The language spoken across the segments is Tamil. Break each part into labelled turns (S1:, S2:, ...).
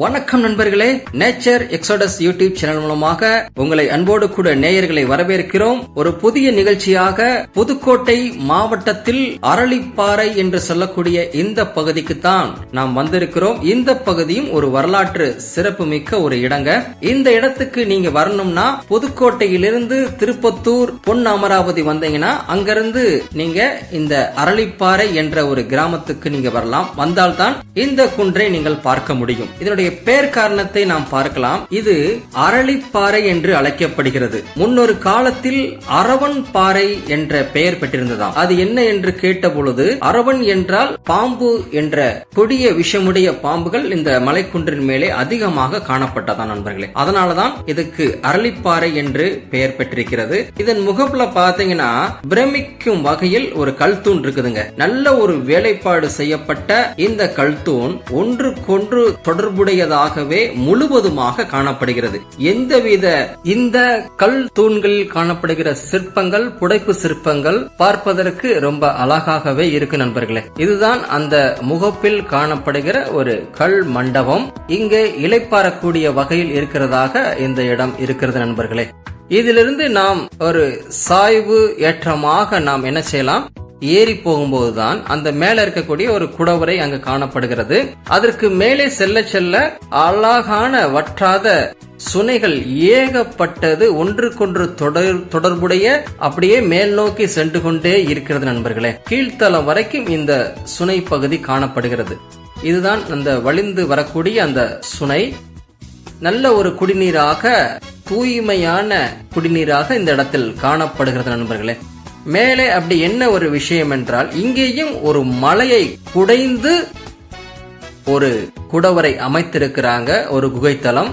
S1: வணக்கம் நண்பர்களே, நேச்சர் எக்ஸோடஸ் யூடியூப் சேனல் மூலமாக உங்களை அன்போடு கூட நேயர்களை வரவேற்கிறோம். ஒரு புதிய நிகழ்ச்சியாக புதுக்கோட்டை மாவட்டத்தில் அரளிப்பாறை என்று சொல்லக்கூடிய இந்த பகுதிக்கு தான் நாம் வந்திருக்கிறோம். இந்த பகுதியும் ஒரு வரலாற்று சிறப்பு மிக்க ஒரு இடங்க. இந்த இடத்துக்கு நீங்க வரணும்னா புதுக்கோட்டையிலிருந்து திருப்பத்தூர் பொன் அமராவதி வந்தீங்கன்னா அங்கிருந்து நீங்க இந்த அரளிப்பாறை என்ற ஒரு கிராமத்துக்கு நீங்க வரலாம். வந்தால்தான் இந்த குன்றை நீங்கள் பார்க்க முடியும். இதனுடைய பெயர் காரணத்தை நாம் பார்க்கலாம். இது அரளிப்பாறை என்று அழைக்கப்படுகிறது. முன்னொரு காலத்தில் அரவன் பாறை என்ற பெயர் பெற்றிருந்ததாம். அது என்ன என்று கேட்ட பொழுது, அரவன் என்றால் பாம்பு என்ற கொடிய விஷமுடைய பாம்புகள் இந்த மலைக்குன்றின் மேலே அதிகமாக காணப்பட்டதான் நண்பர்களே. அதனாலதான் இதுக்கு அரளிப்பாறை என்று பெயர் பெற்றிருக்கிறது. இதன் முகப்புல பாத்தீங்கன்னா பிரமிக்கும் வகையில் ஒரு கல்தூண் இருக்குதுங்க. நல்ல ஒரு வேலைப்பாடு செய்யப்பட்ட இந்த கல்தூண் ஒன்றுக்கொன்று தொடர்புடையதாகவே முழுவதுமாக காணப்படுகிறது. எந்தவித இந்த கல் தூண்களில் காணப்படுகிற சிற்பங்கள், புடைப்பு சிற்பங்கள் பார்ப்பதற்கு ரொம்ப அழகாகவே இருக்கு நண்பர்களே. இதுதான் அந்த முகப்பில் காணப்படுகிற ஒரு கல் மண்டபம். இங்கே இளைப்பாறக்கூடிய வகையில் இருக்கிறதாக இந்த இடம் இருக்கிறது நண்பர்களே. இதிலிருந்து நாம் ஒரு சாய்வு ஏற்றமாக நாம் என்ன செய்யலாம், ஏறி போகும்போதுதான் அந்த மேல இருக்கக்கூடிய ஒரு குடவரை அங்கு காணப்படுகிறது. அதற்கு மேலே செல்ல செல்ல அழகான வற்றாத சுனைகள் ஏகப்பட்டது ஒன்றுக்கொன்று தொடர்புடைய அப்படியே மேல் நோக்கி சென்று கொண்டே இருக்கிறது நண்பர்களே. கீழ்த்தளம் வரைக்கும் இந்த சுனை பகுதி காணப்படுகிறது. இதுதான் அந்த வழிந்து வரக்கூடிய அந்த சுனை. நல்ல ஒரு குடிநீராக, தூய்மையான குடிநீராக இந்த இடத்தில் காணப்படுகிறது நண்பர்களே. மேலே அப்படி என்ன ஒரு விஷயம் என்றால், இங்கேயும் ஒரு மலையை குடைந்து ஒரு குடவரை அமைத்திருக்கிறாங்க, ஒரு குகைத்தலம்.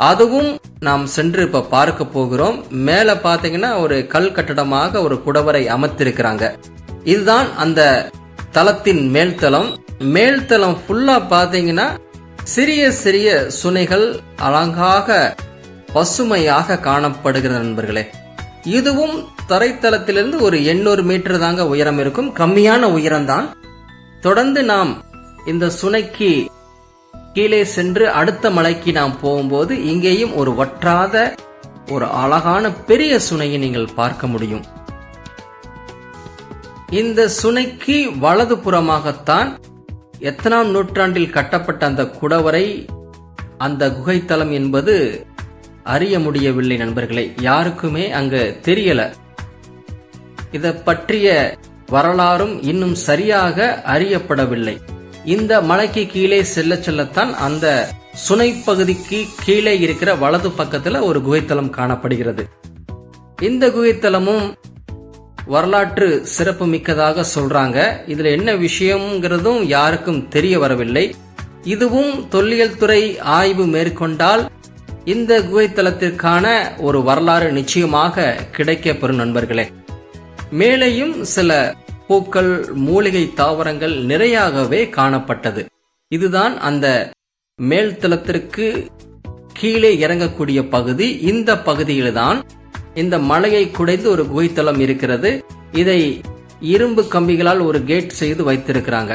S1: அதுவும் நாம் சென்று இப்ப பார்க்க போகிறோம். மேல பாத்தீங்கன்னா ஒரு கல் கட்டடமாக ஒரு குடவரை அமைத்திருக்கிறாங்க. இதுதான் அந்த தலத்தின் மேல்தளம். மேல்தளம் ஃபுல்லா பாத்தீங்கன்னா சிறிய சிறிய சுனைகள் அழகாக பசுமையாக காணப்படுகிற நண்பர்களே. இதுவும் தரைத்தளத்திலிருந்து ஒரு 800 மீட்டர் தாங்க உயரம் இருக்கும். கம்மியான உயரம் தான். தொடர்ந்து நாம் இந்த சுனைக்கு கீழே சென்று அடுத்த மலைக்கு நாம் போகும்போது இங்கேயும் ஒரு வற்றாத ஒரு அழகான பெரிய சுனையை நீங்கள் பார்க்க முடியும். இந்த சுனைக்கு வலது புறமாகத்தான் எத்தனாம் நூற்றாண்டில் கட்டப்பட்ட அந்த குடவரை, அந்த குகைத்தலம் என்பது அறிய முடியவில்லை நண்பர்களே. யாருக்குமே அங்க தெரியல. இத பற்றிய வரலாறும் இன்னும் சரியாக அறியப்படவில்லை. இந்த மலைக்கு கீழே செல்ல செல்லத்தான் அந்த சுனை பகுதிக்கு கீழே இருக்கிற வலது பக்கத்துல ஒரு குகைத்தலம் காணப்படுகிறது. இந்த குகைத்தலமும் வரலாற்று சிறப்பு மிக்கதாக சொல்றாங்க. இதுல என்ன விஷயம்ங்கிறதும் யாருக்கும் தெரிய வரவில்லை. இதுவும் தொல்லியல் துறை ஆய்வு மேற்கொண்டால் இந்த குகைத்தலத்திற்கான ஒரு வரலாறு நிச்சயமாக கிடைக்கப்பெறும் நண்பர்களே. மேலேயும் சில பூக்கள், மூலிகை தாவரங்கள் நிறையாகவே காணப்பட்டது. இதுதான் அந்த மேல்தளத்திற்கு கீழே இறங்கக்கூடிய பகுதி. இந்த பகுதியில்தான் இந்த மலையை குடைந்து ஒரு குகைத்தலம் இருக்கிறது. இதை இரும்பு கம்பிகளால் ஒரு கேட் செய்து வைத்திருக்கிறாங்க.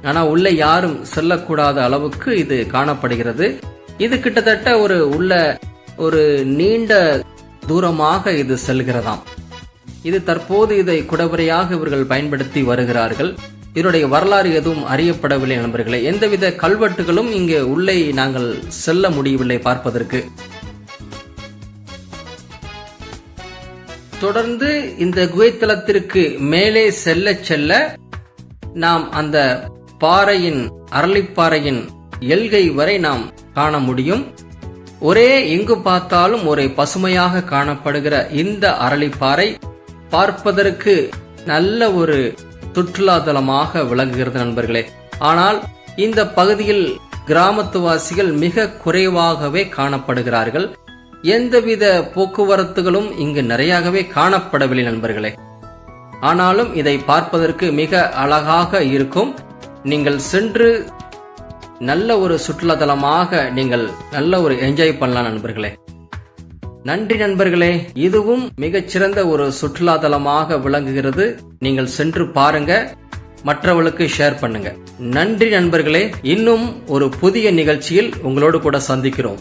S1: ஆனா உள்ள யாரும் செல்லக்கூடாத அளவுக்கு இது காணப்படுகிறது. இது கிட்டத்தட்ட ஒரு நீண்ட தூரமாக இது செல்கிறதாம். இது தற்போது இதை குடவரையாக இவர்கள் பயன்படுத்தி வருகிறார்கள். இதனுடைய வரலாறு எதுவும் அறியப்படவில்லை நண்பர்களே. எந்தவித கல்வெட்டுகளும் இங்கே உள்ளே நாங்கள் செல்ல முடியவில்லை பார்ப்பதற்கு. தொடர்ந்து இந்த குகைத்தலத்திற்கு மேலே செல்ல செல்ல நாம் அந்த பாறையின், அரளிப்பாறையின் எல்கை வரை நாம் காண முடியும். ஒரே எங்கு பார்த்தாலும் ஒரே பசுமையாக காணப்படுகிற இந்த அரளிப்பாறை பார்ப்பதற்கு நல்ல ஒரு சுற்றுலாதலமாக விளங்குகிறது நண்பர்களே. ஆனால் இந்த பகுதியில் கிராமத்துவாசிகள் மிக குறைவாகவே காணப்படுகிறார்கள். எந்தவித போக்குவரத்துகளும் இங்கு நிறையாகவே காணப்படவில்லை நண்பர்களே. ஆனாலும் இதை பார்ப்பதற்கு மிக அழகாக இருக்கும். நீங்கள் சென்று நல்ல ஒரு சுற்றுலாதலமாக நீங்கள் நல்ல ஒரு என்ஜாய் பண்ணலாம் நண்பர்களே. நன்றி நண்பர்களே. இதுவும் மிகச்சிறந்த ஒரு சுற்றுலாதலமாக விளங்குகிறது. நீங்கள் சென்று பாருங்க. மற்றவர்களுக்கு ஷேர் பண்ணுங்க. நன்றி நண்பர்களே. இன்னும் ஒரு புதிய நிகழ்ச்சியில் உங்களோடு கூட சந்திக்கிறோம்.